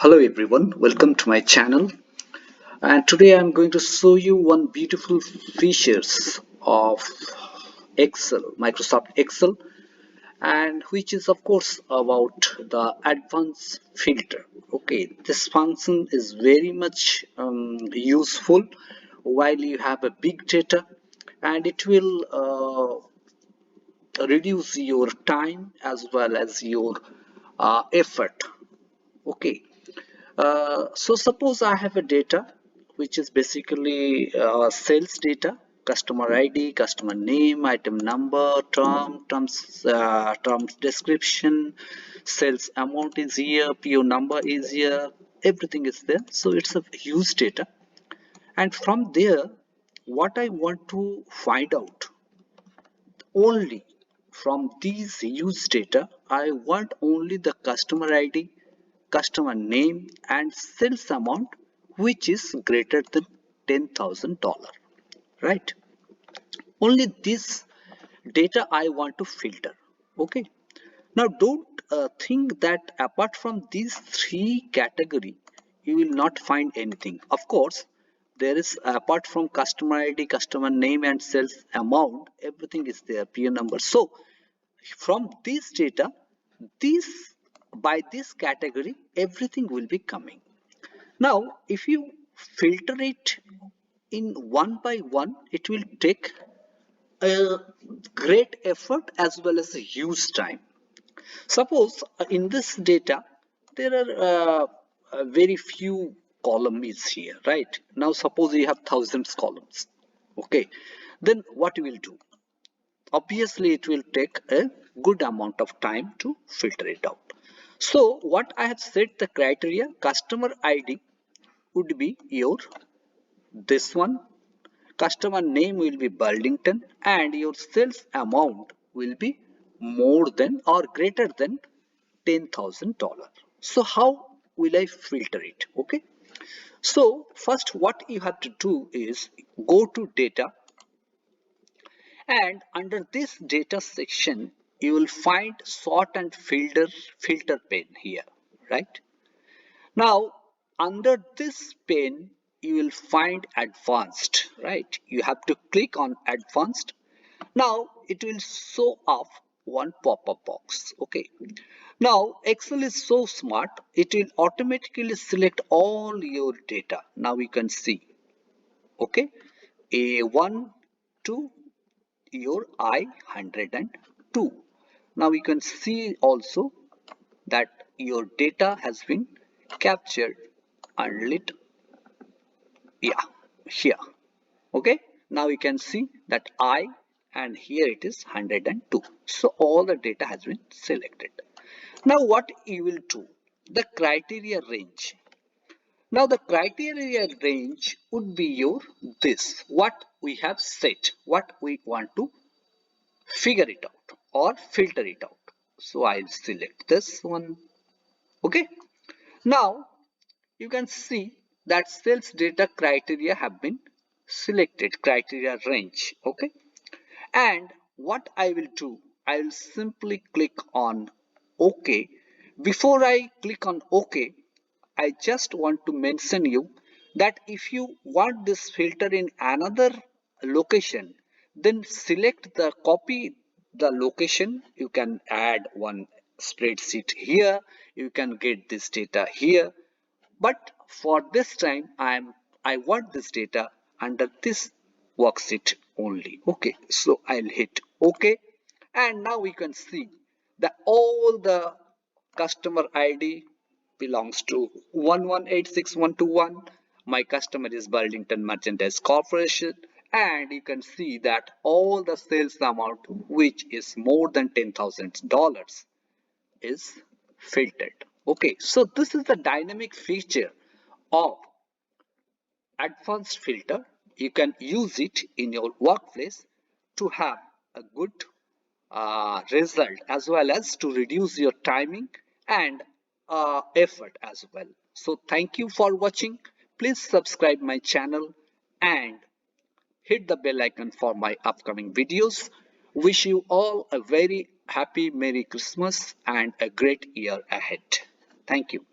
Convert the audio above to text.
Hello everyone, welcome to my channel, and today I'm going to show you one beautiful features of Excel, Microsoft Excel, and which is of course about the advanced filter. Okay, this function is very much useful while you have a big data, and it will reduce your time as well as your effort. Okay, so suppose I have a data which is basically sales data, customer ID, customer name, item number, terms description, sales amount is here, PO number is here, everything is there. So it's a huge data, and from there, what I want to find out only from these used data, I want only the customer ID, customer name, and sales amount which is greater than $10,000. Right? Only this data I want to filter. Okay. Now don't think that apart from these three category, you will not find anything. Of course, there is apart from customer ID, customer name, and sales amount, everything is there, PO number. So from this data, this by this category, everything will be coming. Now, if you filter it in one by one, it will take a great effort as well as a huge time. Suppose in this data, there are very few columns here, right? Now, suppose you have thousands columns. Okay, then what you will do? Obviously it will take a good amount of time to filter it out. So what I have set the criteria, customer ID would be your this one, customer name will be Burlington, and your sales amount will be more than or greater than $10,000. So how will I filter it? Okay, so first what you have to do is go to data, and under this data section you will find sort and filter pane here, right? Now under this pane you will find advanced, right? You have to click on advanced. Now it will show up one pop-up box. Okay, now Excel is so smart, it will automatically select all your data. Now you can see, okay, A1 to your I102. Now you can see also that your data has been captured and lit, yeah, here. Okay, now you can see that I, and here it is 102. So all the data has been selected. Now what you will do, the criteria range. Now the criteria range would be your this, what we have set, what we want to figure it out or filter it out. So I'll select this one. Okay, now you can see that sales data criteria have been selected, criteria range. Okay, and what I will do, I will simply click on OK. Before I click on OK, I just want to mention you that if you want this filter in another location, then select the copy the location. You can add one spreadsheet here, you can get this data here, but for this time I want this data under this worksheet only. Okay, so I'll hit OK, and now we can see that all the customer ID belongs to 1186121. My customer is Burlington Merchandise Corporation, and you can see that all the sales amount which is more than $10,000 is filtered. Okay, so this is the dynamic feature of advanced filter. You can use it in your workplace to have a good result, as well as to reduce your timing and effort as well. So thank you for watching. Please subscribe my channel and hit the bell icon for my upcoming videos. Wish you all a very happy Merry Christmas and a great year ahead. Thank you.